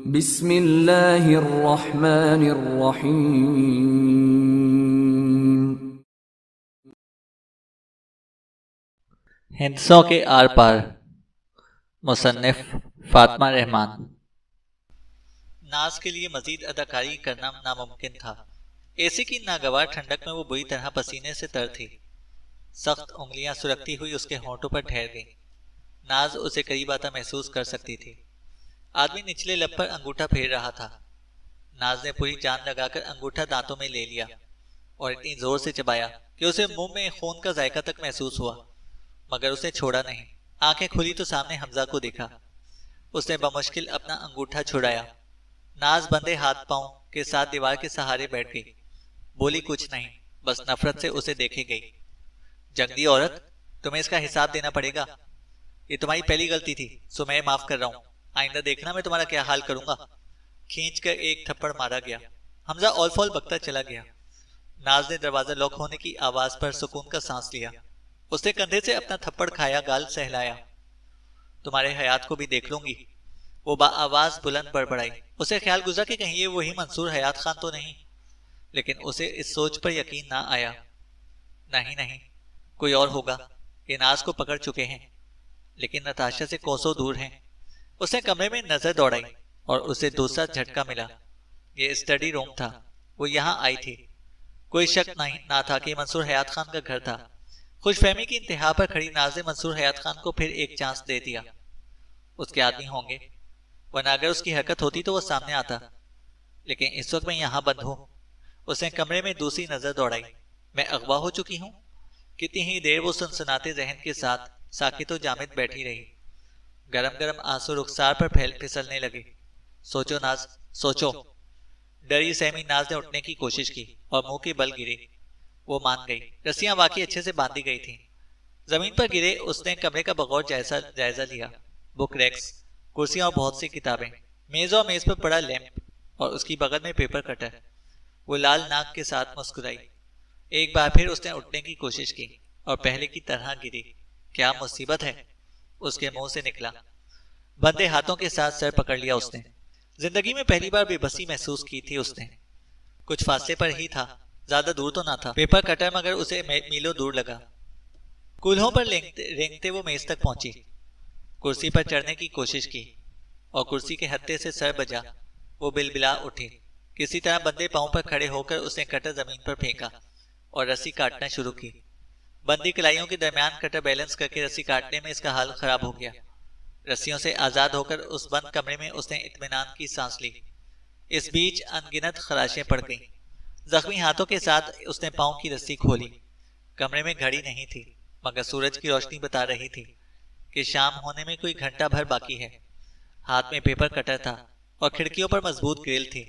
बिस्मिल्लाहिर्रहमानिर्रहीम। हिंसों के आर पार, मुसन्निफ फातिमा रहमान। नाज के लिए मजीद अदाकारी करना नामुमकिन था। एसी की नागवार ठंडक में वो बुरी तरह पसीने से तर थी। सख्त उंगलियां सुरखती हुई उसके होंठों पर ठहर गईं। नाज उसे करीब आता महसूस कर सकती थी। आदमी निचले लब पर अंगूठा फेर रहा था। नाज ने पूरी जान लगाकर अंगूठा दांतों में ले लिया और इतनी जोर से चबाया कि उसे मुंह में खून का जायका तक महसूस हुआ, मगर उसे छोड़ा नहीं। आंखें खुली तो सामने हमजा को देखा। उसने बमुश्किल अपना अंगूठा छुड़ाया। नाज बंधे हाथ पांव के साथ दीवार के सहारे बैठ गई। बोली कुछ नहीं, बस नफरत से उसे देखे गई। जंगली औरत, तुम्हें इसका हिसाब देना पड़ेगा। ये तुम्हारी पहली गलती थी, सो मैं माफ कर रहा हूं। आइंदा देखना मैं तुम्हारा क्या हाल करूंगा। खींचकर एक थप्पड़ मारा गया। हमजा ऑल फॉल बकता चला गया। नाज ने दरवाजा लॉक होने की आवाज पर सुकून का सांस लिया। उसने कंधे से अपना थप्पड़ खाया, गाल सहलाया। तुम्हारे हयात को भी देख लूंगी, वो आवाज बुलंद बड़बड़ाई। उसे ख्याल गुजरा कि कहीं ये वही मंसूर हयात खान तो नहीं, लेकिन उसे इस सोच पर यकीन ना आया। नहीं, कोई और होगा। ये नाज को पकड़ चुके हैं, लेकिन नताशा से कोसों दूर हैं। उसने कमरे में नजर दौड़ाई और उसे दूसरा झटका मिला। ये स्टडी रूम था। वो यहाँ आई थी। कोई शक नहीं ना था कि मंसूर हयात खान का घर था। खुशफहमी की इंतहा पर खड़ी नाज ने मंसूर हयात खान को फिर एक चांस दे दिया। उसके आदमी होंगे, वरना अगर उसकी हरकत होती तो वो सामने आता। लेकिन इस वक्त मैं यहाँ बंद हूँ। उसने कमरे में दूसरी नजर दौड़ाई। मैं अगवा हो चुकी हूँ। कितनी ही देर वो सनसनाते जहन के साथ साकित व जामिद बैठी रही। गरम गरम आंसू रुखसार पर फिसलने लगे। सोचो नाज, सोचो। डरी सहमी नाज ने उठने की कोशिश की और मुंह के बल गिरे। वो मान गई। रस्सियां वाकई अच्छे से बांधी गई थीं। जमीन पर गिरे उसने कमरे का बगौर जायजा लिया। बुक रैक्स, कुर्सियां और बहुत सी किताबें, मेज और मेज पर पड़ा लैंप और उसकी बगल में पेपर कटर। वो लाल नाक के साथ मुस्कुराई। एक बार फिर उसने उठने की कोशिश की और पहले की तरह गिरी। क्या मुसीबत है, उसके मुंह से निकला। बंधे हाथों के साथ सर पकड़ लिया उसने। जिंदगी में पहली बार बेबसी महसूस की थी उसने। कुछ फासले पर ही था, ज्यादा दूर तो ना था पेपर कटर, मगर उसे मीलों दूर लगा। कूल्हों पर रेंगते वो मेज तक पहुंची। कुर्सी पर चढ़ने की कोशिश की और कुर्सी के हत्थे से सर बजा। वो बिलबिला उठी। किसी तरह बंदे पांव पर खड़े होकर उसने कटर जमीन पर फेंका और रस्सी काटना शुरू की। बंदी कलाइयों के दरमियान कटर बैलेंस करके रस्सी काटने में इसका हाल खराब हो गया। रस्सियों से आजाद होकर उस बंद कमरे में उसने इत्मीनान की सांस ली। इस बीच अनगिनत खराशें पड़ गईं। जख्मी हाथों के साथ उसने पांव की रस्सी खोली। कमरे में घड़ी नहीं थी, मगर सूरज की रोशनी बता रही थी कि शाम होने में कोई घंटा भर बाकी है। हाथ में पेपर कटर था और खिड़कियों पर मजबूत ग्रिल थी।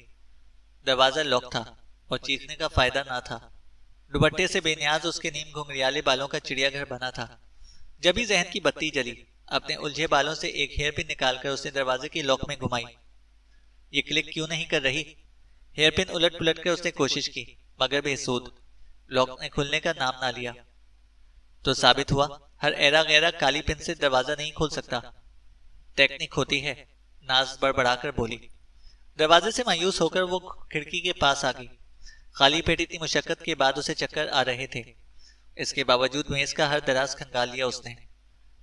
दरवाजा लॉक था और चीखने का फायदा ना था। दुपट्टे से बेनियाज उसके नीम घुंघरियाले बालों का चिड़ियाघर बना था। जब ही जहन की बत्ती जली, अपने उलझे बालों से एक हेयर पिन निकालकर उसने दरवाजे की लॉक में घुमाई। ये क्लिक क्यों नहीं कर रही? हेयर पिन उलट पुलट कर उसने कोशिश की, मगर बेसूद। लॉक ने खुलने का नाम ना लिया। तो साबित हुआ हर एरा गैरा काली पिन से दरवाजा नहीं खोल सकता। टेक्निक होती है, नाज बड़बड़ाकर बोली। दरवाजे से मायूस होकर वो खिड़की के पास आ गई। खाली पेट इतनी मुशक्कत के बाद उसे चक्कर आ रहे थे। इसके बावजूद मेज का हर दराज खंगाल लिया उसने।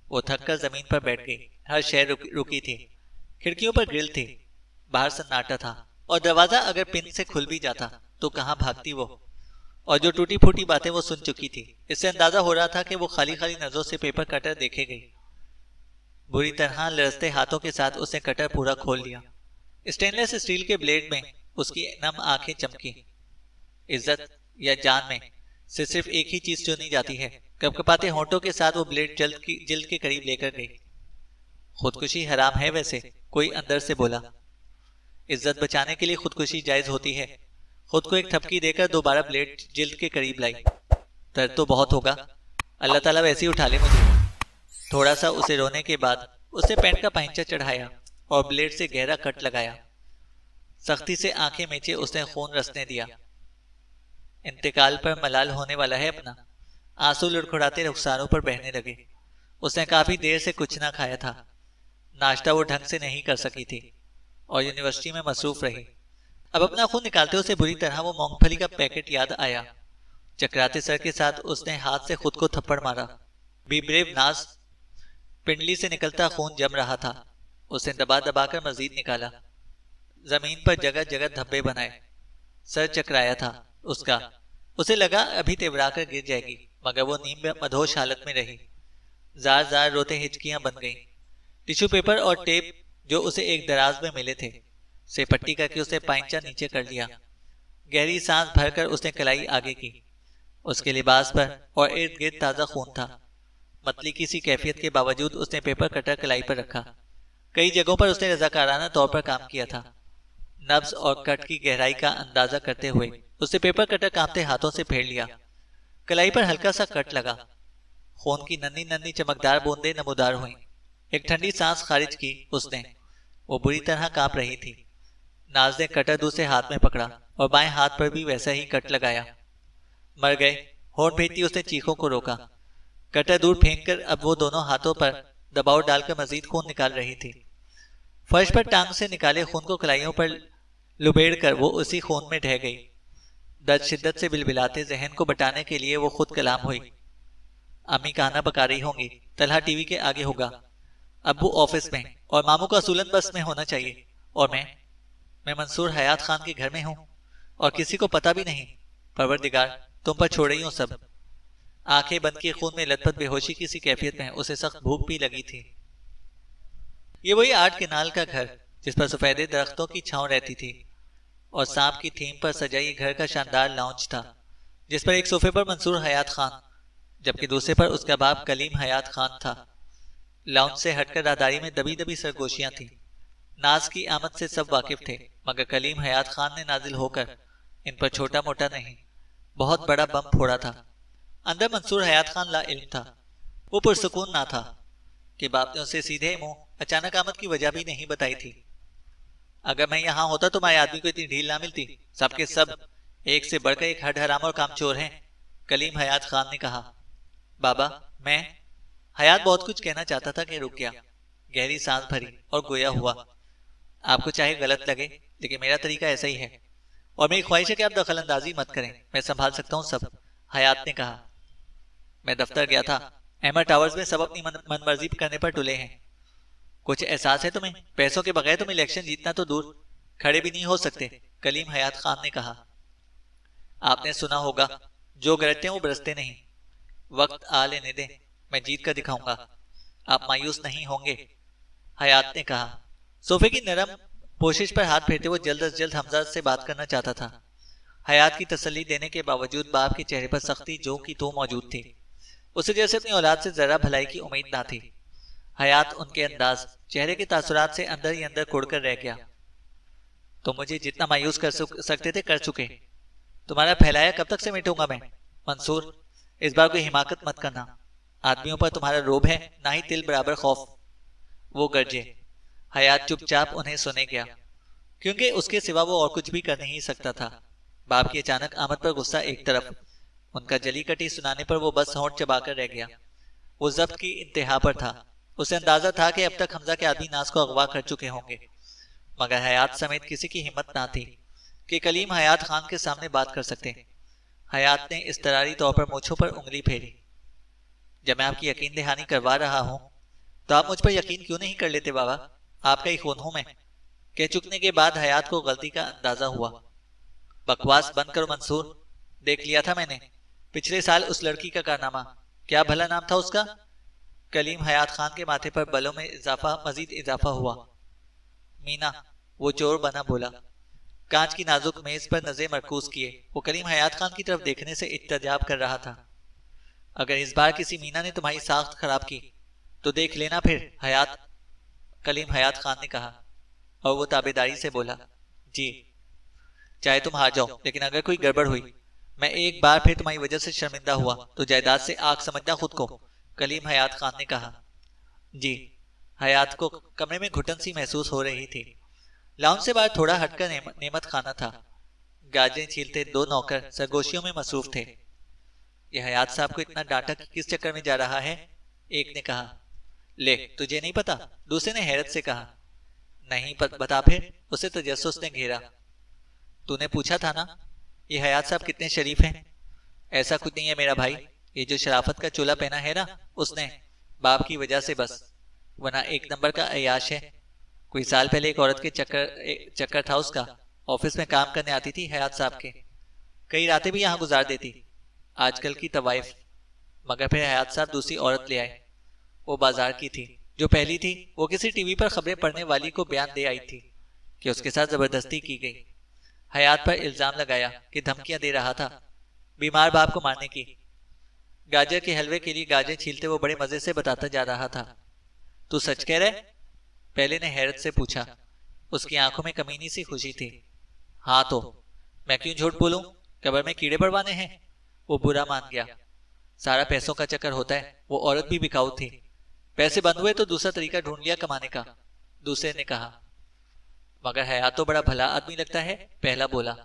वो थककर जमीन पर बैठ गई। हर शय रुकी थी। खिड़कियों पर ग्रिल थी। बाहर सन्नाटा था और दरवाजा अगर पिन से खुल भी जाता तो कहां भागती वो। और जो टूटी फूटी बातें वो सुन चुकी थी। इससे अंदाजा हो रहा था कि वो खाली खाली नजरों से पेपर कटर देखे गई। बुरी तरह लरजते हाथों के साथ उसने कटर पूरा खोल लिया। स्टेनलेस स्टील के ब्लेड में उसकी नम आंखें चमकी। इज्जत या जान में से सिर्फ एक ही चीज चुनी जाती है। कपकपाते होंठों के साथ वो ब्लेड जिल्द के करीब लेकर गई। खुदकुशी हराम है वैसे, कोई अंदर से बोला। इज्जत बचाने के लिए खुदकुशी जायज होती है। खुद को एक थपकी देकर दोबारा ब्लेड जिल्द के करीब लाई। दर्द तो बहुत होगा, अल्लाह ताला वैसे ही उठा ले मुझे। थोड़ा सा उसे रोने के बाद उसने पैंट का पहिंचा चढ़ाया और ब्लेड से गहरा कट लगाया। सख्ती से आंखें मीचे उसने खून रसने दिया। इंतकाल पर मलाल होने वाला है अपना। आंसू लुढ़खुड़ाते रुखसारों पर बहने लगे। उसने काफी देर से कुछ ना खाया था। नाश्ता वो ढंग से नहीं कर सकी थी। और यूनिवर्सिटी में मसरूफ रही। अब अपना खून निकालते उसे बुरी तरह वो मूंगफली का पैकेट याद आया। चकराते सर के साथ उसने हाथ से खुद को थप्पड़ मारा। बी ब्रेव नाज। पिंडली से निकलता खून जम रहा था। उसने दबा दबा कर मजीद निकाला। जमीन पर जगह जगह धब्बे बनाए। सर चकराया था उसका। उसे लगा अभी तेवरा कर गिर जाएगी, मगर वो नींद में मदहोश हालत में रही। जार जार रोते हिचकियां बन गईं। टिश्यू पेपर और टेप जो उसे एक दराज में मिले थे से पट्टी करके उसने पाइंचा नीचे कर लिया। गहरी सांस भरकर उसने कलाई आगे की। उसके लिबास पर और इर्द गिर्द ताजा खून था। मतली की सी कैफियत के बावजूद उसने पेपर कटर कलाई पर रखा। कई जगहों पर उसने रजाकाराना तौर पर काम किया था। नब्ज और कट की गहराई का अंदाजा करते हुए उसने पेपर कटर कांपते हाथों से फेर लिया। कलाई पर हल्का सा कट लगा। खून की नन्ही नन्ही चमकदार बूंदें नमूदार हुई। एक ठंडी सांस खारिज की उसने। वो बुरी तरह कांप रही थी। नाज ने कटर दूसरे हाथ में पकड़ा और बाएं हाथ पर भी वैसा ही कट लगाया। मर गए। होठ भेजती उसने चीखों को रोका। कटर दूर फेंककर अब वो दोनों हाथों पर दबाव डालकर मजीद खून निकाल रही थी। फर्श पर टांग से निकाले खून को कलाइयों पर लुबेड़ कर वो उसी खून में ढह गई। दर्द शिद्दत से बिलबिलाते जहन को बटाने के लिए वो खुद कलाम हुई। अम्मी खाना पका रही होंगी, तलहा टीवी के आगे होगा, अब्बू ऑफिस में और मामू का असूलन बस में होना चाहिए। और मैं मंसूर हयात खान के घर में हूँ और किसी को पता भी नहीं। परवरदिगार तुम पर छोड़ रही हूँ सब। आंखें बंद किए खून में लथपथ बेहोशी की सी कैफियत में उसे सख्त भूख भी लगी थी। ये वही 8 केनाल का घर जिस पर सफेदे दरख्तों की छांव रहती थी और सांप की थीम पर सजाई घर का शानदार लाउंज था, जिस पर एक सोफे पर मंसूर हयात खान जबकि दूसरे पर उसका बाप कलीम हयात खान था। लाउंज से हटकर राहदारी में दबी दबी सरगोशियां थी। नाज की आमद से सब वाकिफ थे, मगर कलीम हयात खान ने नाजिल होकर इन पर छोटा मोटा नहीं बहुत बड़ा बम फोड़ा था। अंदर मंसूर हयात खान ला इल्म था। वो पुरसुकून ना था कि बाप ने उसे सीधे मुंह अचानक आमद की वजह भी नहीं बताई थी। अगर मैं यहाँ होता तो मेरे आदमी को इतनी ढील ना मिलती। सबके सब एक से बढ़कर एक हड हराम और कामचोर हैं, कलीम हयात खान ने कहा। बाबा मैं हयात बहुत कुछ कहना चाहता था कि रुक गया। गहरी सांस भरी और गोया हुआ। आपको चाहे गलत लगे लेकिन मेरा तरीका ऐसा ही है और मेरी ख्वाहिश है कि आप दखल अंदाजी मत करें। मैं संभाल सकता हूँ सब, हयात ने कहा। मैं दफ्तर गया था। अहमद टावर्स में सब अपनी मनमर्जी करने पर तुले हैं। कुछ एहसास है तुम्हें? पैसों के बगैर तुम इलेक्शन जीतना तो दूर खड़े भी नहीं हो सकते, कलीम हयात खान ने कहा। आपने सुना होगा, जो गरजते हैं वो बरसते नहीं। वक्त आ लेने दें, मैं जीत कर दिखाऊंगा। आप मायूस नहीं होंगे, हयात ने कहा। सोफे की नरम पोशिश पर हाथ फेरते वो जल्द अज जल्द हमजा से बात करना चाहता था। हयात की तसल्ली देने के बावजूद बाप के चेहरे पर सख्ती जो की तो मौजूद थी। उसे जैसे अपनी औलाद से जरा भलाई की उम्मीद ना थी। हयात उनके अंदाज, चेहरे के तासुरात से अंदर ही अंदर कुड़कर रह गया। तो मुझे जितना मायूस कर सकते थे कर चुके। तुम्हारा फैलाया कब तक से मिटूंगा मैं? मंसूर इस बार कोई हिमाकत मत करना। आदमियों पर तुम्हारा रोब है, ना ही तिल बराबर खौफ। वो गरजे। हयात चुपचाप उन्हें सुने गया, क्योंकि उसके सिवा वो और कुछ भी कर नहीं सकता था। बाप की अचानक आमद पर गुस्सा एक तरफ, उनका जली कटी सुनाने पर वो बस होंठ चबाकर रह गया। वो जब्त की इंतहा पर था। उसे अंदाजा था कि अब तक हमजा के आदमी नाज को अगवा कर चुके होंगे, मगर हयात समेत किसी की हिम्मत ना थी कि कलीम हयात खान के सामने बात कर सकते। हयात ने इस्तरारी तौर पर मूंछों पर उंगली फेरी। जब मैं आपकी यकीन दहानी करवा रहा हूं तो आप मुझ पर यकीन क्यों नहीं कर लेते बाबा? आपका ही खून हूं मैं। कह चुकने के बाद हयात को गलती का अंदाजा हुआ। बकवास बंद करो मंसूर, देख लिया था मैंने पिछले साल उस लड़की का कारनामा। क्या भला नाम था उसका? कलीम हयात खान के माथे पर बलों में मजीद इजाफा हुआ। मीना, वो चोर बना बोला। कांच की नाजुक मेज पर नजर मरकूज किए वो कलीम हयात खान की तरफ देखने से इत्तेजाब कर रहा था। अगर इस बार किसी मीना ने तुम्हारी साख्त खराब की तो देख लेना फिर हयात, कलीम हयात खान ने कहा। और वो ताबेदारी से बोला, जी। चाहे तुम हार जाओ, लेकिन अगर कोई गड़बड़ हुई, मैं एक बार फिर तुम्हारी वजह से शर्मिंदा हुआ तो जायदाद से आग समझना खुद को, कलीम हयात खान ने कहा। जी। हयात को कमरे में घुटन सी महसूस हो रही थी। लाउंज से बाहर थोड़ा हटकर नेमत खाना था। गाजरें छीलते 2 नौकर सरगोशियों में मसरूफ थे। यह हयात साहब को इतना डांटा कि किस चक्कर में जा रहा है? एक ने कहा। ले, तुझे नहीं पता? दूसरे ने हैरत से कहा। नहीं बता फिर, उसे तजस्सुस ने घेरा। तूने पूछा था ना, ये हयात साहब कितने शरीफ हैं। ऐसा कुछ नहीं है मेरा भाई, ये जो शराफत का चोला पहना है ना, उसने बाप की वजह से बस, वरना एक नंबर का अयाश है। कोई साल पहले एक औरत के चक्कर था उसका। ऑफिस में काम करने आती थी हयात साहब के, कई रातें भी यहाँ गुजार देती, आजकल की तवाइफ। मगर फिर हयात साहब दूसरी औरत ले आए। वो बाजार की थी। जो पहली थी वो किसी टीवी पर खबरें पढ़ने वाली को बयान दे आई थी कि उसके साथ जबरदस्ती की गई। हयात पर इल्जाम लगाया कि धमकियां दे रहा था बीमार बाप को मारने की। गाजर के हलवे के लिए गाजर छीलते वो बड़े मजे से बताता जा रहा था। तू सच कह रहे? पहले ने हैरत से पूछा। उसकी आंखों में कमीनी सी खुशी थी। हाँ तो मैं क्यों झूठ बोलूं, कब्र में कीड़े पड़वाने हैं। वो बुरा मान गया। सारा पैसों का चक्कर होता है। वो औरत भी बिकाऊ थी। पैसे बंद हुए तो दूसरा तरीका ढूंढ लिया कमाने का, दूसरे ने कहा। मगर हयात तो बड़ा भला आदमी लगता है, पहला बोला।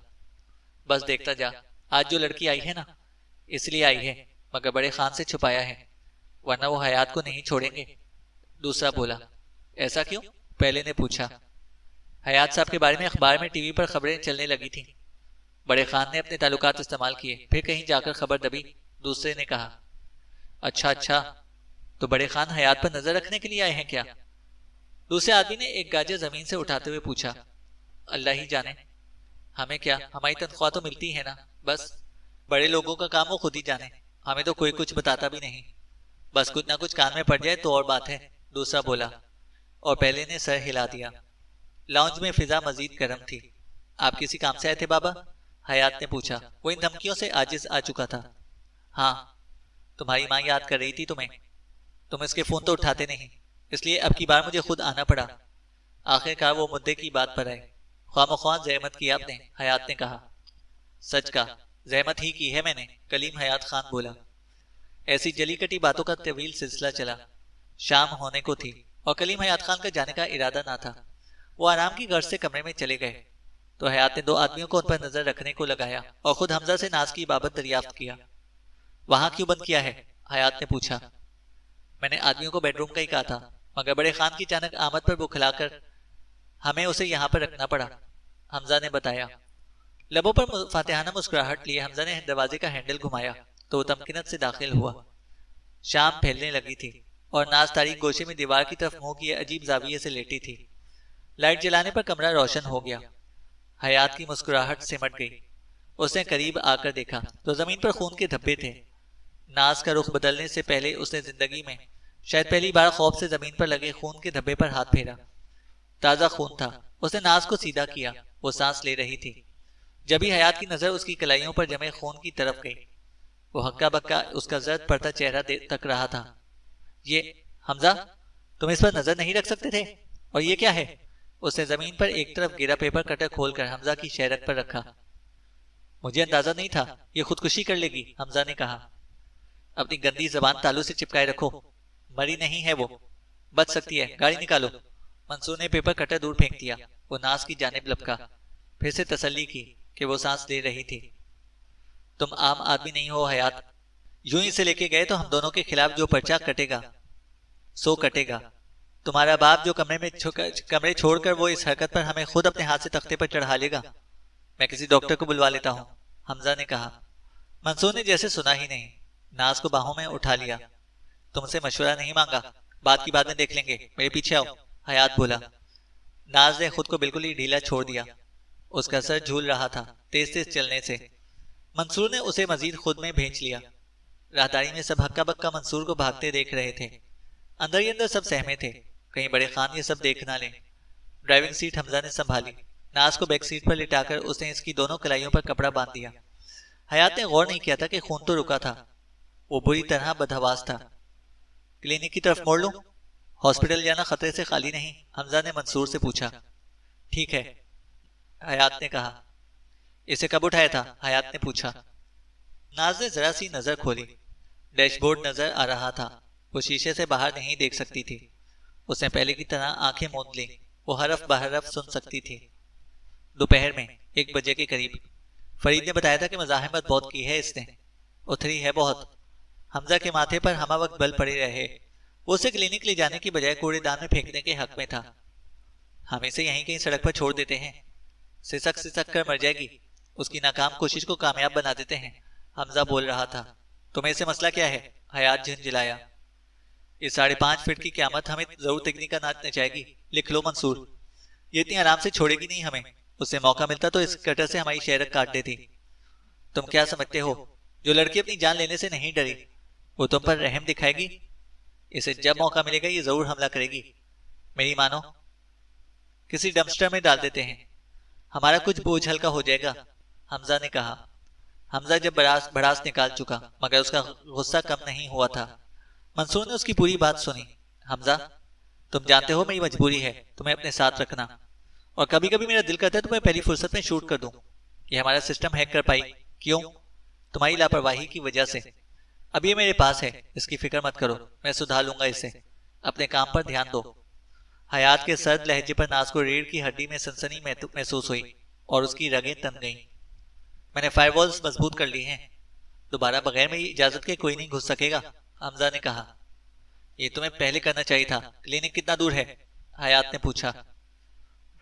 बस देखता जा, आज जो लड़की आई है ना, इसलिए आई है, मगर बड़े खान से छुपाया है, वरना वो हयात को नहीं छोड़ेंगे, दूसरा बोला। ऐसा क्यों? पहले ने पूछा। हयात साहब के बारे में अखबार में टीवी पर खबरें चलने लगी थी। बड़े खान ने अपने ताल्लुकात इस्तेमाल किए, फिर कहीं जाकर खबर दबी, दूसरे ने कहा। अच्छा अच्छा, तो बड़े खान हयात पर नजर रखने के लिए आए हैं क्या? दूसरे आदमी ने एक गाजर जमीन से उठाते हुए पूछा। अल्लाह ही जाने, हमें क्या, हमारी तनख्वाह तो मिलती है ना, बस। बड़े लोगों का काम वो खुद ही जाने, हमें तो कोई कुछ बताता भी नहीं। बस कुछ ना कुछ कान में पड़ जाए तो और बात है, दूसरा बोला। और पहले ने सर हिला दिया। लाउंज में फिजा मजीद गर्म थी। आप किसी काम से आए थे बाबा? हयात ने पूछा। वो इन धमकियों से आजिज आ चुका था। हाँ, तुम्हारी माँ याद कर रही थी तुम्हें। तुम इसके फोन तो उठाते नहीं, इसलिए अब की बार मुझे खुद आना पड़ा। आखिरकार वो मुद्दे की बात पर आए। ख्वामख्वाह जहमत की आपने, हयात ने कहा। सच का जहमत ही की है मैंने, कलीम हयात खान बोला। ऐसी जली कटी बातों का तवील सिलसिला चला। शाम होने को थी और कलीम हयात खान का जाने का इरादा ना था। वो आराम की गर्ज से कमरे में चले गए तो हयात ने दो आदमियों को उन पर नजर रखने को लगाया और खुद हमजा से नाज की बाबत दरियाफ्त किया। वहां क्यों बंद किया है? हयात ने पूछा। मैंने आदमियों को बेडरूम का ही कहा था, मगर बड़े खान की अचानक आमद पर बुखलाकर हमें उसे यहाँ पर रखना पड़ा, हमजा ने बताया। लबों पर फातिहाना मुस्कुराहट लिए हमजा ने दरवाजे का हैंडल घुमाया तो वो तमकीनत से दाखिल हुआ। शाम फैलने लगी थी और नाज तारीख गोशे में दीवार की तरफ मुंह किए अजीब जाविये से लेटी थी। लाइट जलाने पर कमरा रोशन हो गया। हयात की मुस्कुराहट सिमट गई। उसने करीब आकर देखा तो जमीन पर खून के धब्बे थे। नाज का रुख बदलने से पहले उसने जिंदगी में शायद पहली बार खौफ से जमीन पर लगे खून के धब्बे पर हाथ फेरा। ताजा खून था। उसने नाज को सीधा किया। वो सांस ले रही थी। जब ही हयात की नजर उसकी कलाइयों पर जमे खून की तरफ गई, वो हक्का बक्का उसका जर्द पड़ता चेहरा तक रहा था। ये हमजा, तुम इस पर नजर नहीं रख सकते थे? और ये क्या है? उसने जमीन पर एक तरफ गिरा पेपर कटर खोलकर हमजा की शहरक पर रखा। मुझे अंदाजा नहीं था ये खुदकुशी कर लेगी, हमजा ने कहा। अपनी गंदी जबान तालू से चिपकाए रखो, मरी नहीं है वो, बच सकती है, गाड़ी निकालो। मंसूर ने पेपर कटर दूर फेंक दिया। वो नाज की जानिब लपका, फिर से तसल्ली की कि वो सांस ले रही थी। तुम आम आदमी नहीं हो हयात, यूं ही से लेके गए तो हम दोनों के खिलाफ जो पर्चा कटेगा सो कटेगा। तुम्हारा बाप जो कमरे छोड़कर वो इस हरकत पर हमें खुद अपने हाथ से तख्ते पर चढ़ा लेगा। मैं किसी डॉक्टर को बुलवा लेता हूँ, हमजा ने कहा। मंसूर ने जैसे सुना ही नहीं, नाज को बाहों में उठा लिया। तुमसे मशवरा नहीं मांगा, बात की बाद में देख लेंगे, मेरे पीछे आओ, हयात बोला। नाज ने खुद को बिल्कुल ही ढीला छोड़ दिया। उसका सर झूल रहा था तेज तेज चलने से। मंसूर ने उसे मजीद खुद में भेज लिया। राहदारी में सब हक्का बक्का मंसूर को भागते देख रहे थे। अंदर ही अंदर सब सहमे थे, कहीं बड़े खान ये सब देख ना लें। ड्राइविंग सीट हमजा ने संभाली। नाज को बैक सीट पर लिटाकर उसने इसकी दोनों कलाइयों पर कपड़ा बांध दिया। हयात ने गौर नहीं किया था कि खून तो रुका था। वो बुरी तरह बदहवास था। क्लिनिक की तरफ मोड़ लूं? हॉस्पिटल जाना खतरे से खाली नहीं, हमजा ने मंसूर से पूछा। ठीक है, हयात ने कहा। इसे कब उठाया था? हयात ने पूछा। नाज ने जरा सी नजर खोली। डैशबोर्ड नजर आ रहा था। वो शीशे से बाहर नहीं देख सकती थी। उसने पहले की तरह आंखें मूंद ली। वो हरफ बहरफ सुन सकती थी। दोपहर में 1 बजे के करीब। फरीद ने बताया था कि मज़ाहमत बहुत की है इसने, उथरी है बहुत। हमजा के माथे पर हमा वक्त बल पड़े रहे। वो उसे क्लिनिक ले जाने की बजाय कूड़ेदान में फेंकने के हक में था। हम इसे यहीं कहीं सड़क पर छोड़ देते हैं, सिसक सिसक कर मर जाएगी, उसकी नाकाम कोशिश को कामयाब बना देते हैं। हमजा बोल रहा था। तुम्हें से मसला क्या है? हयात झिंझिलाया। इस 5.5 फीट की क़यामत हमें जरूर तकनी का नाच नचाएगी। लिख लो मंसूर, ये इतनी आराम से छोड़ेगी नहीं हमें। उससे मौका मिलता तो इस कटर से हमारी शहरत काट देती। तुम क्या समझते हो, जो लड़की अपनी जान लेने से नहीं डरी, वो तुम पर रहम दिखाएगी? इसे जब मौका मिलेगा ये जरूर हमला करेगी। मेरी मानो, किसी डंपस्टर में डाल देते हैं, हमारा कुछ बोझ हल्का हो जाएगा, हमजा ने कहा। हमजा जब भड़ास निकाल चुका, मगर उसका गुस्सा कम नहीं हुआ था। मंसूर ने उसकी पूरी बात सुनी। हमजा, तुम जानते हो मेरी मजबूरी है तुम्हें अपने साथ रखना, और कभी कभी मेरा दिल करता है तुम्हें पहली फुर्सत में शूट कर दूं। ये हमारा सिस्टम हैक कर पाई, क्यों? तुम्हारी लापरवाही की वजह से। अब ये मेरे पास है, इसकी फिक्र मत करो, मैं सुधार लूंगा इसे। अपने काम पर ध्यान दो। हयात के सर्द लहजे पर नाज को रीढ़ की हड्डी में सनसनी महसूस हुई और उसकी रगें तन गईं। मैंने फायरवॉल्स मजबूत कर ली हैं, दोबारा बगैर मेरी इजाजत के कोई नहीं घुस सकेगा, हमजा ने कहा। ये तुम्हें पहले करना चाहिए था। क्लिनिक कितना दूर है? हयात ने पूछा।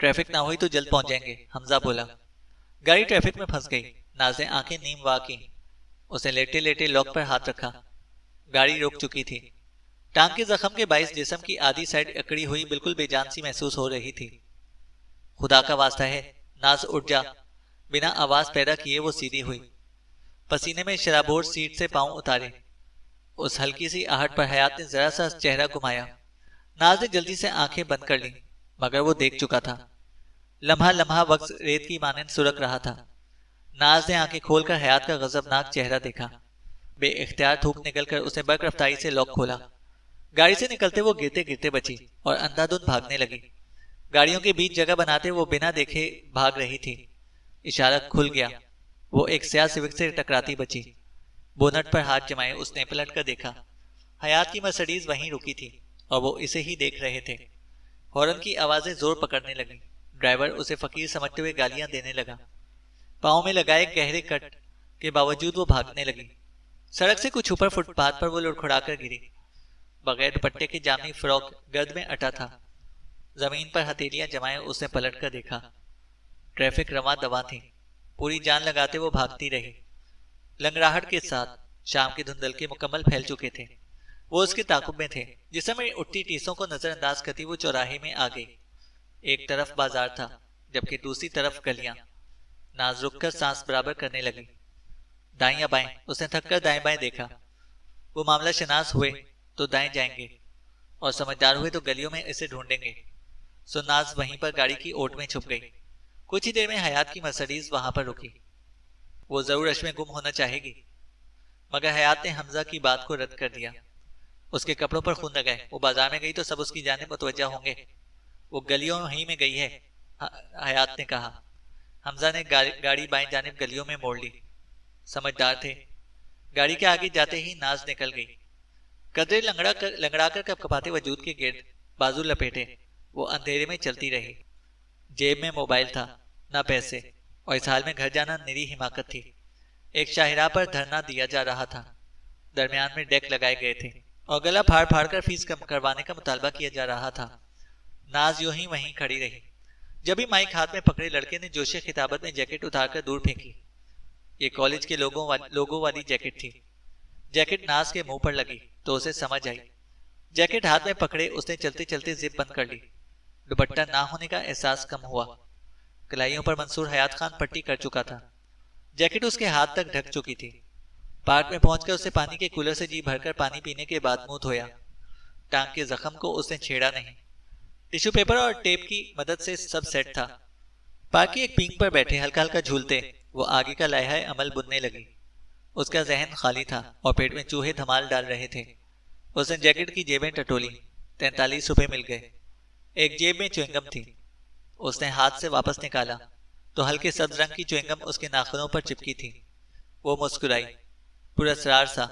ट्रैफिक ना हुई तो जल्द पहुंच जाएंगे, हमजा बोला। गाड़ी ट्रैफिक में फंस गई। नाज ने आंखें नीम वा की। उसने लेटे लेटे लॉक पर हाथ रखा। गाड़ी रुक चुकी थी। टांग के जख्म के बाइस जिस्म की आधी साइड अकड़ी हुई बिल्कुल बेजान सी महसूस हो रही थी। खुदा का वास्ता है, नाज उठ जा। बिना आवाज पैदा किए वो सीधी हुई। पसीने में शराबोर सीट से पांव उतारे। उस हल्की सी आहट पर हयात ने जरा सा चेहरा घुमाया। नाज ने जल्दी से आंखें बंद कर ली, मगर वो देख चुका था। लम्हा लम्हा वक्त रेत की मानंद सुरक रहा था। नाज ने आंखें खोलकर हयात का गजबनाक चेहरा देखा। बेइख्तियार थूक निकलकर उसने बर्क रफ्तारी से लॉक खोला। गाड़ी से निकलते वो गिरते गिरते बची और अंधाधुंध भागने लगी। गाड़ियों के बीच जगह बनाते वो बिना देखे भाग रही थी। इशारा खुल गया। वो एक स्याह सिविक से टकराती बची। बोनट पर हाथ जमाए उसने पलट कर देखा। हयात की मर्सिडीज वहीं रुकी थी और वो इसे ही देख रहे थे। हॉर्न की आवाजें जोर पकड़ने लगी। ड्राइवर उसे फकीर समझते हुए गालियां देने लगा। पाँव में लगाए गहरे कट के बावजूद वो भागने लगी। सड़क से कुछ ऊपर फुटपाथ पर वो लुढ़खुड़ाकर गिरी। बगैर दुपट्टे के जामनी फ्रॉक गर्द में अटा था। जमीन पर हथेलियां जमाए उसने पलट कर देखा। ट्रैफिक रवां दवा थी। पूरी जान लगाते वो भागती रही। लंगड़ाहट के साथ शाम के धुंधलके मुकम्मल फैल चुके थे। वो उसके ताकुब में थे। जिस समय उठती टीसों को नजरअंदाज करती वो चौराहे में आ गई। एक तरफ बाजार था, जबकि दूसरी तरफ गलियां। नाज रुक कर सांस बराबर करने लगी। दाएं या बाएं, उसने थककर दाएं बाएं देखा। वो मामला शनास हुए तो दाएं जाएंगे और समझदार हुए तो गलियों में इसे ढूंढेंगे। सो नाज वहीं पर गाड़ी की ओट में छुप गई। कुछ ही देर में हयात की मर्सिडीज वहां पर रुकी। वो जरूर रश में गुम होना चाहेगी, मगर हयात ने हमजा की बात को रद्द कर दिया। उसके कपड़ों पर खून लगाए। वो बाजार में गई तो सब उसकी जानिब मुतवज्जा होंगे। वो गलियों ही में गई है, हयात ने कहा। हमजा ने गाड़ी बाएं जानिब गलियों में मोड़ ली। समझदार थे। गाड़ी के आगे जाते ही नाज निकल गई। कदरे लंगड़ा कर कपकपाते वजूद के गिर्द बाजू लपेटे वो अंधेरे में चलती रही। जेब में मोबाइल था, न पैसे, और इस हाल में घर जाना निरी हिमाकत थी। एक शाहिरा पर धरना दिया जा रहा था। दरमियान में डेक लगाए गए थे और गला फाड़ फाड़ कर फीस कम करवाने का मुतालबा किया जा रहा था। नाज यूं ही वहीं खड़ी रही। जब भी माइक हाथ में पकड़े लड़के ने जोशे खिताबत में जैकेट उतारकर दूर फेंकी। ये कॉलेज के लोगों वाली जैकेट थी। जैकेट नाज के मुंह पर लगी तो उसे समझ आई। जैकेट हाथ में पकड़े उसने चलते चलते जिप बंद कर ली। दुपट्टा ना होने का एहसास कम हुआ। कलाइयों पर मंसूर हयात खान पट्टी कर चुका था। जैकेट उसके हाथ तक ढक चुकी थी। पार्क में पहुंचकर उसे पानी के कूलर से जी भरकर पानी पीने के बाद मुंह धोया। टांग के जख्म को उसने छेड़ा नहीं। टिश्यू पेपर और टेप की मदद से सब सेट था। पार्क की एक पिंक पर बैठे हल्का हल्का झूलते वो आगे का लायहा अमल बुनने लगी। उसका जहन खाली था और पेट में चूहे धमाल डाल रहे थे। उसने जैकेट की जेबें टटोली। 43 रुपए मिल गए। एक जेब में च्युइंगम थी। उसने हाथ से वापस निकाला तो हल्के सब्ज रंग की च्युइंगम उसके नाखूनों पर चिपकी थी। वो मुस्कुराई। पुरस्कार सा,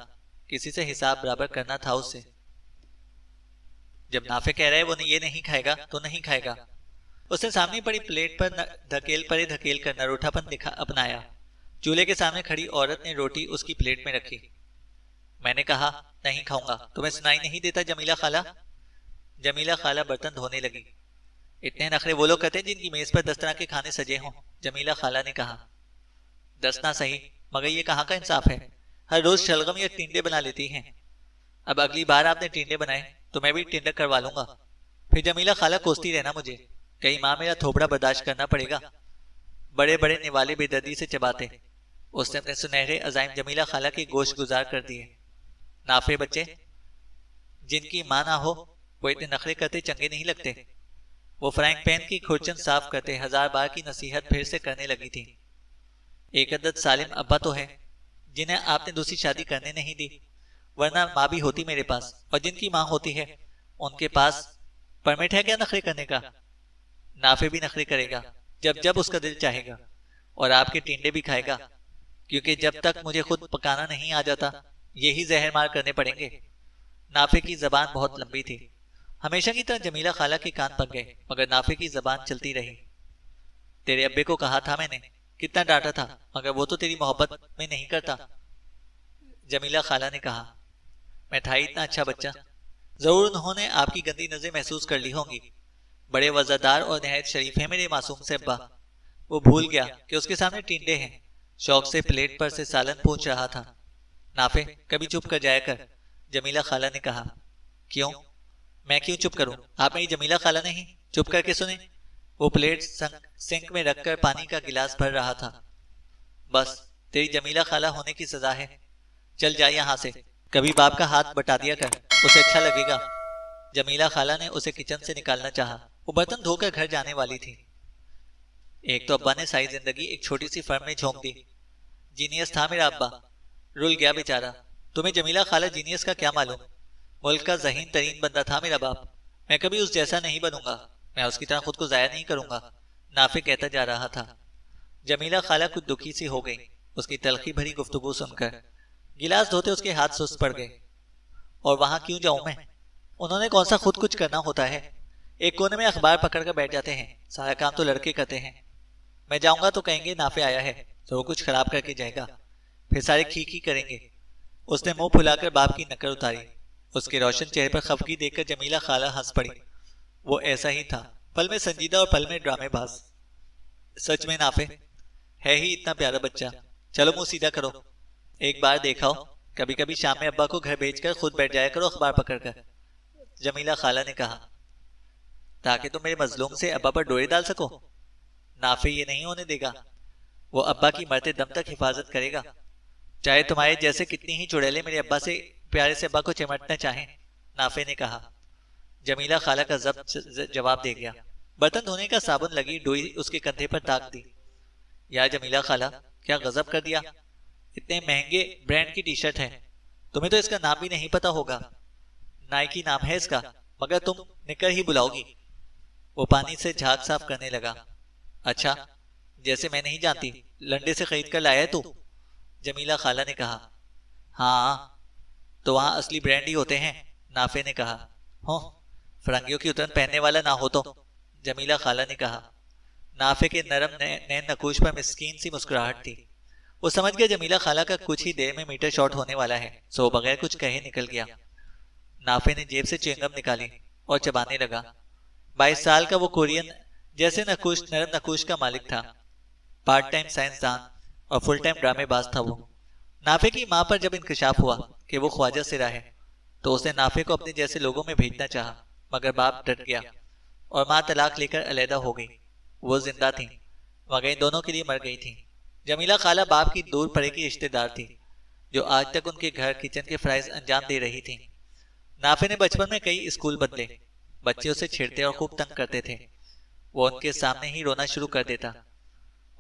किसी से हिसाब बराबर करना था उसे। जब नाफे कह रहे वो ये नहीं खाएगा तो नहीं खाएगा। उसने सामने पड़ी प्लेट पर धकेल कर नरोठापन अपनाया। चूल्हे के सामने खड़ी औरत ने रोटी उसकी प्लेट में रखी। मैंने कहा नहीं खाऊंगा, तुम्हें सुनाई नहीं देता जमीला खाला? जमीला खाला बर्तन धोने लगी। इतने नखरे वो लोग करते हैं जिनकी मेज पर 10 तरह के खाने सजे हों, जमीला खाला ने कहा। 10 ना सही, मगर ये कहाँ का इंसाफ है। हर रोज शलगम या टिंडे बना लेती हैं। अब अगली बार आपने टिंडे बनाए तो मैं भी टिंडे करवा लूंगा। फिर जमीला खाला कोसती रहना मुझे, कहीं माँ मेरा थोबड़ा बर्दाश्त करना पड़ेगा। बड़े बड़े निवाले बेदर्दी से चबाते उसने अपने सुनहरे अजाइम जमीला खाला की गोश्त गुजार कर दिए। नाफे बच्चे, जिनकी माँ ना हो वो इतने नखरे करते चंगे नहीं लगते। वो फ्राइंग पैन की खुरचन साफ करते 1000 बार की नसीहत फिर से करने लगी थी। एक अदद सालिम अब्बा तो है जिन्हें आपने दूसरी शादी करने नहीं दी, वरना माँ भी होती मेरे पास, और जिनकी माँ होती है उनके पास परमिट है क्या नखरे करने का। नाफे भी नखरे करेगा जब जब उसका दिल चाहेगा, और आपके टिंडे भी खाएगा, क्योंकि जब तक मुझे खुद पकाना नहीं आ जाता यही जहर मार करने पड़ेंगे। नाफे की जबान बहुत लंबी थी। हमेशा की तरह जमीला खाला के कान पक गए, मगर नाफे की जबान चलती रही। तेरे अब्बे को कहा था मैंने, कितना डांटा था, मगर वो तो तेरी मोहब्बत में नहीं करता। जमीला खाला ने कहा, मैं था इतना अच्छा बच्चा, जरूर उन्होंने आपकी गंदी नजर महसूस कर ली होंगी। बड़े वजादार और नहायत शरीफ है मेरे मासूम से अब्बा। वो भूल गया कि उसके सामने टिंडे हैं। शौक से प्लेट पर से सालन पूछ रहा था। नाफे, कभी चुप कर जाया कर, जमीला खाला ने कहा। क्यों? मैं क्यों चुप करूं? आप मेरी जमीला खाला नहीं? चुप करके सुने। वो प्लेट सिंक में रखकर पानी का गिलास भर रहा था। बस तेरी जमीला खाला होने की सजा है। चल जा यहाँ से, कभी बाप का हाथ बटा दिया कर, उसे अच्छा लगेगा। जमीला खाला ने उसे किचन से निकालना चाहा। वो बर्तन धोकर घर जाने वाली थी। एक तो अब्बा ने सारी जिंदगी एक छोटी सी फर्म में झोंक दी। जीनियस था मेरा अब्बा, रुल गया बेचारा। तुम्हें जमीला खाला जीनियस का क्या मालूम। मुल्क का ज़हीन तरीन बंदा था मेरा बाप। मैं कभी उस जैसा नहीं बनूंगा, मैं उसकी तरह खुद को जाया नहीं करूंगा, नाफे कहता जा रहा था। जमीला खाला कुछ दुखी सी हो गई उसकी तलखी भरी गुफ्तगू सुनकर। गिलास धोते उसके हाथ सुस्त पड़ गए। और वहां क्यों जाऊं मैं? उन्होंने कौन सा खुद कुछ करना होता है। एक कोने में अखबार पकड़ कर बैठ जाते हैं, सारा काम तो लड़के करते हैं। मैं जाऊंगा तो कहेंगे नाफे आया है, तो वो कुछ खराब करके जाएगा, फिर सारे खी करेंगे। उसने मुंह फुलाकर बाप की नकल उतारी। उसके रोशन चेहरे पर खफगी देखकर जमीला खाला हंस पड़ी। वो ऐसा ही था, पल में संजीदा और पल में ड्रामेबाज। सच में नाफे है ही इतना प्यारा बच्चा। चलो मुंह सीधा करो। एक बार देखा हो, कभी कभी शाम में अब्बा को घर भेजकर खुद बैठ जाया करो अखबार पकड़कर, जमीला खाला ने कहा, ताकि तुम मेरे मजलूम से अब्बा पर डोरे डाल सको। नाफे ये नहीं होने देगा। वो अब्बा की मरते दम तक हिफाजत करेगा, चाहे तुम्हारे जैसे कितनी ही चुड़ैले मेरे अब्बा से प्यारे से अब्बा को चिमटना चाहें, नाफे ने कहा। जमीला खाला का जवाब दे गया। बर्तन धोने का साबुन लगी डोई उसके कंधे पर ताक दी। यार जमीला खाला, क्या गजब कर दिया। इतने महंगे ब्रांड की टी शर्ट है, तुम्हें तो इसका नाम भी नहीं पता होगा। नाइकी नाम है इसका, मगर तुम निकर ही बुलाओगी। वो पानी से झाग साफ करने लगा। अच्छा, जैसे मैं नहीं जानती, लंडे से खरीद कर लाया है तू, जमीला खाला ने कहा। हाँ, तो वहां असली ब्रांड ही होते हैं, नाफे ने कहा। हो, फरंगियों की उतरन पहनने वाला ना हो तो, जमीला खाला ने कहा। नाफे के नरम नैन नकूश पर मिस्कीन सी मुस्कुराहट थी। वो समझ गया जमीला खाला का कुछ ही देर में मीटर शॉट होने वाला है, सो बगैर कुछ कहे निकल गया। नाफे ने जेब से च्युइंगम निकाली और चबाने लगा। 22 साल का वो कोरियन जैसे नरम नकूश का मालिक था। पार्ट टाइम साइंसदान और फुल टाइम ड्रामेबाज था वो। नाफे की माँ पर जब इंकशाफ हुआ कि वो ख्वाजा सिरा है, तो उसने नाफे को अपने जैसे लोगों में भेजना चाहा, मगर बाप डट गया और माँ तलाक लेकर अलहदा हो गई। वो जिंदा थी, मगर इन दोनों के लिए मर गई थी। जमीला खाला बाप की दूर पड़े की रिश्तेदार थी, जो आज तक उनके घर किचन के फ्राइज अंजाम दे रही थी। नाफे ने बचपन में कई स्कूल बदले। बच्चे उसे छेड़ते और खूब तंग करते थे। वो उनके सामने ही रोना शुरू कर देता,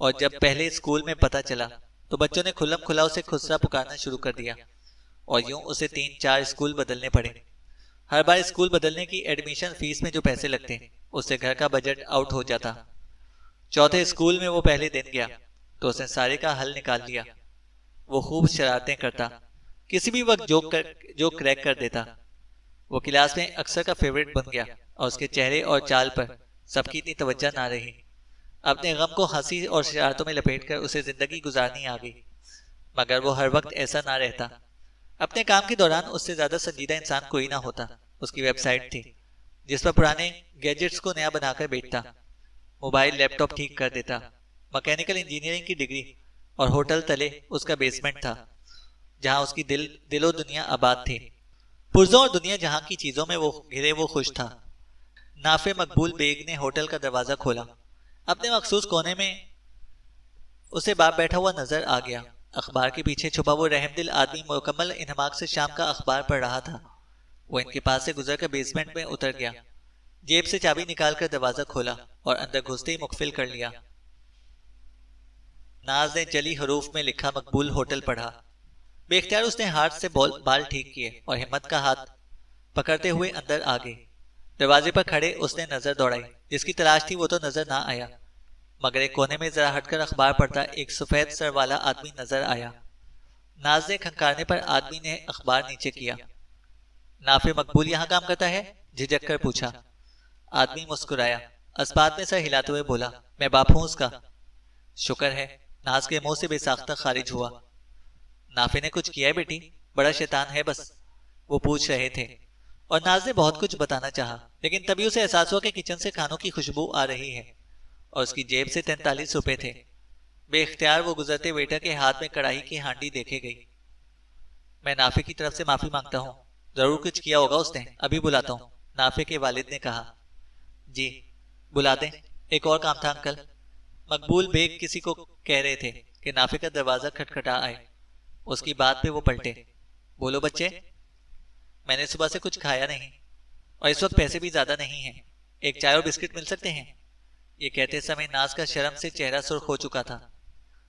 और जब पहले स्कूल में पता चला तो बच्चों ने खुल्लम खुला उसे खुसरा पुकारना शुरू कर दिया, और यूं उसे 3-4 स्कूल बदलने पड़े। हर बार स्कूल बदलने की एडमिशन फीस में जो पैसे लगते, उससे घर का बजट आउट हो जाता। चौथे स्कूल में वो पहले दिन गया तो उसने सारे का हल निकाल लिया। वो खूब शरारतें करता, किसी भी वक्त जो क्रैक कर देता। वो क्लास में अक्सर का फेवरेट बन गया, और उसके चेहरे और चाल पर सबकी इतनी तवज्जो ना रही। अपने गम को हंसी और शरारतों में लपेटकर उसे जिंदगी गुजारनी आ गई, मगर वो हर वक्त ऐसा ना रहता। अपने काम के दौरान उससे ज्यादा संजीदा इंसान कोई ना होता। उसकी वेबसाइट थी जिस पर पुराने गैजेट्स को नया बनाकर बेचता, मोबाइल लैपटॉप ठीक कर देता, मैकेनिकल इंजीनियरिंग की डिग्री, और होटल तले उसका बेसमेंट था जहां उसकी दिलो दुनिया आबाद थी। पुर्जों और दुनिया जहां की चीजों में वो घिरे वो खुश था। नाफे मकबूल बेग ने होटल का दरवाजा खोला। अपने मखसूस कोने में उसे बाप बैठा हुआ नजर आ गया। अखबार के पीछे छुपा वो रहमदिल आदमी मुकम्मल इन्हमाक से शाम का अखबार पढ़ रहा था। वो इनके पास से गुजरकर बेसमेंट में उतर गया, जेब से चाबी निकालकर दरवाजा खोला और अंदर घुसते ही मुकफिल कर लिया। नाज ने जली हरूफ में लिखा मकबूल होटल पढ़ा। बेख्तियार उसने हाथ से बाल ठीक किए और हिम्मत का हाथ पकड़ते हुए अंदर आ गए। दरवाजे पर खड़े उसने नजर दौड़ाई। जिसकी तलाश थी वो तो नजर ना आया, मगर एक कोने में जरा हटकर अखबार पढ़ता एक सफेद सर वाला आदमी नजर आया। नाज ने खंकारने पर आदमी ने अखबार नीचे किया। नाफे मकबूल यहाँ काम करता है? झिझक कर पूछा। आदमी मुस्कुराया, अस्पात में सर हिलाते हुए बोला, मैं बाप हूं उसका। शुक्र है, नाज के मुंह से बेसाख्ता खारिज हुआ। नाफे ने कुछ किया है बेटी? बड़ा शैतान है बस, वो पूछ रहे थे। और नाज ने बहुत कुछ बताना चाहा, लेकिन तभी उसे एहसास हुआ कि किचन से खानों की खुशबू आ रही है और उसकी जेब से 43 रुपए थे। बेख्तियार वो गुजरते वेटर के हाथ में कढ़ाई की हांडी देखे गई। मैं नाफे की तरफ से माफी मांगता हूँ, जरूर कुछ किया होगा उसने, अभी बुलाता हूँ, नाफे के वालिद ने कहा। जी बुला दें, एक और काम था अंकल। मकबूल बेग किसी को कह रहे थे कि नाफे का दरवाजा खटखटा आए। उसकी बात पे वो पलटे। बोलो बच्चे। मैंने सुबह से कुछ खाया नहीं और इस वक्त पैसे भी ज्यादा नहीं हैं, एक चाय और बिस्किट मिल सकते हैं? ये कहते समय नाज का शर्म से चेहरा सुर्ख हो चुका था।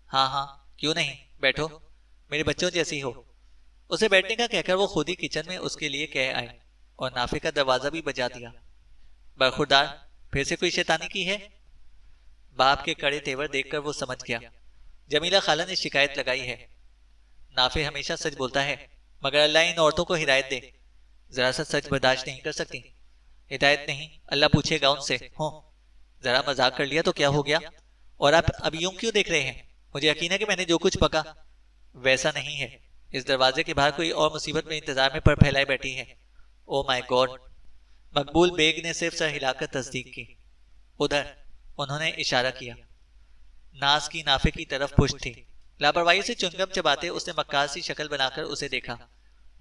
हाँ हाँ क्यों नहीं, बैठो, मेरे बच्चों जैसी हो। उसे बैठने का कहकर वो खुद ही किचन में उसके लिए कह आए और नाफे का दरवाजा भी बजा दिया। बरखुरदार, फिर से कोई शैतानी की है? बाप के कड़े तेवर देखकर वो समझ गया, जमीला खाला ने शिकायत लगाई है। नाफे हमेशा सच बोलता है, मगर अल्लाह इन औरतों को हिदायत दे, जरा सा सच बर्दाश्त नहीं कर सकती। हिदायत नहीं, अल्लाह पूछेगा उनसे। हो, जरा मजाक कर लिया तो क्या हो गया? और आप अभी यूं क्यों देख रहे हैं? मुझे यकीन है कि मैंने जो कुछ पका वैसा नहीं है। इस दरवाजे के बाहर कोई और मुसीबत में इंतजार में पर फैलाई बैठी है। Oh my God. Maqbool bag ने सिर्फ सर हिलाकर तस्दीक की। उधर, उन्होंने इशारा किया। नाज की नाफे की तरफ पुष्ट थी। लापरवाही से चुनगम चबाते उसने मक्कार सी शक्ल बनाकर उसे देखा,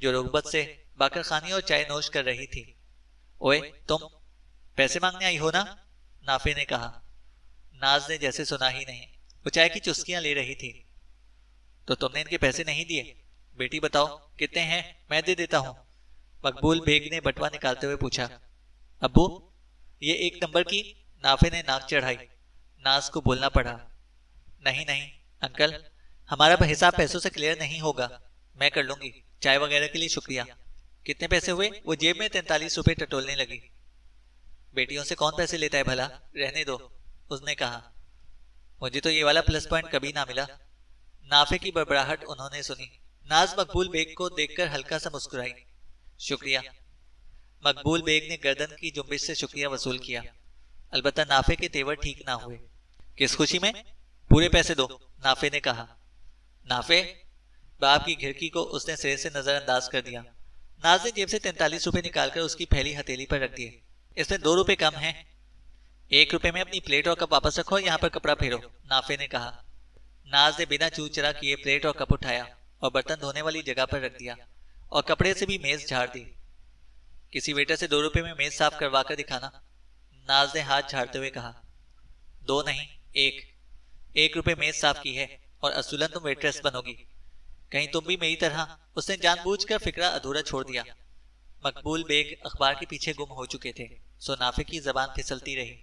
जो रुगबत से बाकर खानी और चाय नोश कर रही थी। ओए तुम पैसे मांगने आई हो ना? नाफे ने कहा। नाज ने जैसे सुना ही नहीं, वो चाय की चुस्कियां ले रही थी। तो तुमने इनके पैसे नहीं दिए? बेटी बताओ कितने हैं, मैं दे देता हूं। मकबूल बेग ने बटवा निकालते हुए पूछा। अब्बू, ये एक नंबर की। नाफे ने नाक चढ़ाई। नाज को बोलना पड़ा। नहीं नहीं अंकल, हमारा हिसाब पैसों से क्लियर नहीं होगा, मैं कर लूंगी, चाय वगैरह के लिए शुक्रिया। कितने पैसे हुए? वो जेब में 43 रुपए टटोलने लगी। बेटियों से कौन पैसे लेता है भला, रहने दो, उसने कहा। मुझे तो ये वाला प्लस पॉइंट कभी ना मिला। नाफे की बड़बड़ाहट उन्होंने सुनी। नाज मकबूल बेग को देखकर हल्का सा मुस्कुराई। शुक्रिया। मकबूल बेग ने गर्दन की जुम्बिश से शुक्रिया वसूल किया। अलबत्ता नाफे के तेवर ठीक ना हुए। किस खुशी में? पूरे पैसे दो, नाफे ने कहा। नाफे? बाप की घिरकी को उसने सिरे से नजरअंदाज कर दिया। नाज ने जेब से 43 रुपए निकालकर उसकी फैली हथेली पर रख दिए। इसमें 2 रुपए कम हैं। 1 रुपए में अपनी प्लेट और कप वापस रखो, यहाँ पर कपड़ा फेरो, नाफे ने कहा। नाज ने बिना चूचरा किए प्लेट और कप उठाया और बर्तन धोने वाली जगह पर रख दिया और कपड़े से भी मेज झाड़ दी। किसी वेटर से 2 रुपए में मेज साफ करवा कर दिखाना, नाज ने हाथ झाड़ते हुए कहा। 2 नहीं, 1 रुपए मेज साफ की है और असुलन तुम वेट्रेस बनोगी। कहीं तुम भी मेरी तरह। उसने जानबूझकर फिक्रा अधूरा छोड़ दिया। मकबूल बेग अखबार के पीछे गुम हो चुके थे, सो नाफे की जबान फिसलती रही।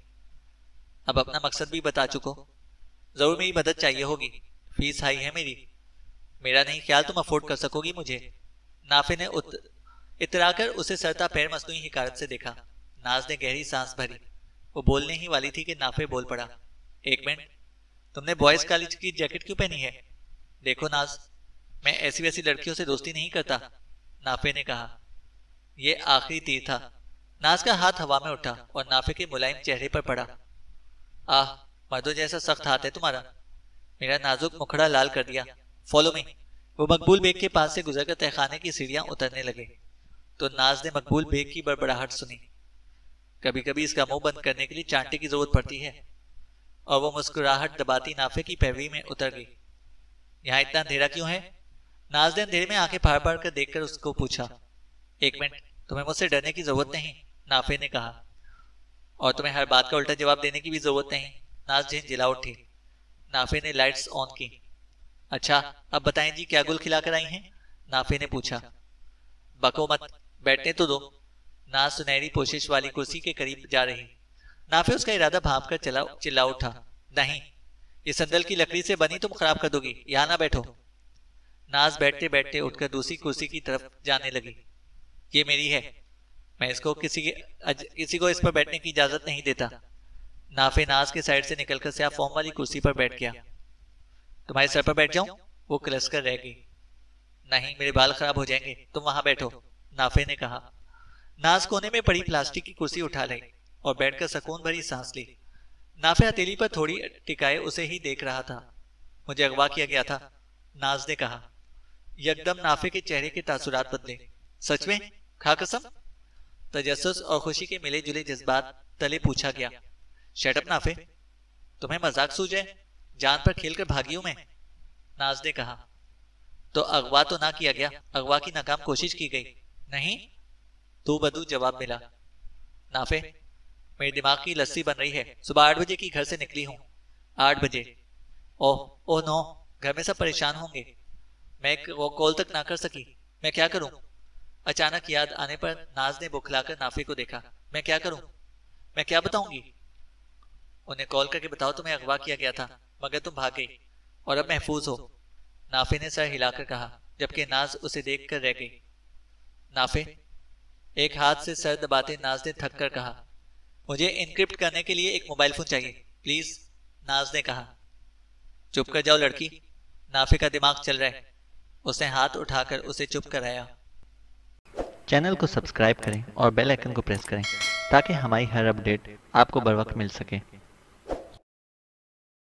अब अपना मकसद भी बता चुको, जरूर मेरी मदद चाहिए होगी, फीस हाई है मेरी। मेरा नहीं ख्याल तुम अफोर्ड कर सकोगी मुझे। नाफे ने इतराकर उसे सरता पैर मसनूई हिकारत से देखा। नाज ने गहरी सांस भरी। वो बोलने ही वाली थी कि नाफे बोल पड़ा। 1 मिनट, तुमने बॉयज कॉलेज की जैकेट क्यों पहनी है? देखो नाज, मैं ऐसी वैसी लड़कियों से दोस्ती नहीं करता, नाफे ने कहा। यह आखिरी तीर था। नाज का हाथ हवा में उठा और नाफे के मुलायम चेहरे पर पड़ा। आह, मर्दों जैसा सख्त हाथ है तुम्हारा। मेरा नाजुक मुखड़ा लाल कर दिया। Follow me. वो मकबूल बेग के पास से गुजरकर तहखाने की सीढ़ियां उतरने लगे तो नाज ने मकबूल बेग की बड़बड़ाहट सुनी। कभी कभी इसका मुंह बंद करने के लिए चांटे की जरूरत पड़ती है। और वो मुस्कुराहट दबाती नाफे की पैरवी में उतर गई। यहाँ इतना अंधेरा क्यों है? नाज ने अंधेरे में आंखें फाड़ फाड़ कर देखकर उसको पूछा। एक मिनट, तुम्हें मुझसे डरने की जरूरत नहीं, नाफे ने कहा। और तुम्हें हर बात का उल्टा जवाब देने की भी जरूरत नहीं, नाज झिलमिला उठी। नाफे ने लाइट्स ऑन की। अच्छा, अब बताएं जी, क्या गुल खिलाकर आई हैं? नाफे ने पूछा। बको मत, बैठने तो दो। नाज सुनहरी पोशिश वाली कुर्सी के करीब जा रही। नाफे उसका इरादा भांप कर चिल्ला उठा। नहीं, ये संदल की लकड़ी से बनी, तुम खराब कर दोगी, यहाँ ना बैठो। नाज बैठते बैठते उठकर दूसरी कुर्सी की तरफ जाने लगी। ये मेरी है, मैं इसको किसी को इस पर बैठने की इजाजत नहीं देता। नाफे नाज के साइड से निकलकर स्याह फोम वाली कुर्सी पर बैठ गया। तुम्हारे सर पर बैठ जाऊं? वो किलस कर रह गई। नहीं, मेरे बाल खराब हो जाएंगे, तुम वहां बैठो, नाफे ने कहा। नाज कोने में पड़ी प्लास्टिक की कुर्सी उठा ली और बैठकर सुकून भरी सांस ली। नाफे हथेली पर थोड़ी टिकाए उसे ही देख रहा था। मुझे अगवा किया गया था, नाज ने कहा। यकदम नाफे के चेहरे के तासुरात बदले। सच में? खा कसम? तजस्सुस और खुशी के मिले जुले जज्बात तले पूछा गया। शट अप नाफे, तुम्हें मजाक सूझे? जान पर खेलकर भागी हूं मैं, नाज ने कहा। तो अगवा तो ना किया गया, अगवा की नाकाम कोशिश की गई। नहीं, तू बदू जवाब मिला। नाफे, मेरे दिमाग की लस्सी बन रही है। सुबह 8 बजे की घर से निकली हूं। 8 बजे? ओह नो, घर में सब परेशान होंगे। मैं वो कॉल तक ना कर सकी, मैं क्या करूं? अचानक याद आने पर नाज ने बुखलाकर नाफे को देखा। मैं क्या करूं? मैं क्या बताऊंगी? उन्हें कॉल करके बताओ तुम्हें अगवा किया गया था, मगर तुम भाग गई और अब महफूज हो, नाफे ने सर हिलाकर कहा, जबकि नाज उसे देखकर रह गई। नाफे, एक हाथ से सर दबाते नाज ने थक कर कहा। मुझे इनक्रिप्ट करने के लिए एक मोबाइल फोन चाहिए, प्लीज, नाज ने कहा। चुप कर जाओ लड़की, नाफे का दिमाग चल रहा है। उसने हाथ उठाकर उसे चुप कराया। चैनल को सब्सक्राइब करें और बेल आइकन को प्रेस करें ताकि हमारी हर अपडेट आपको बर वक्त मिल सके।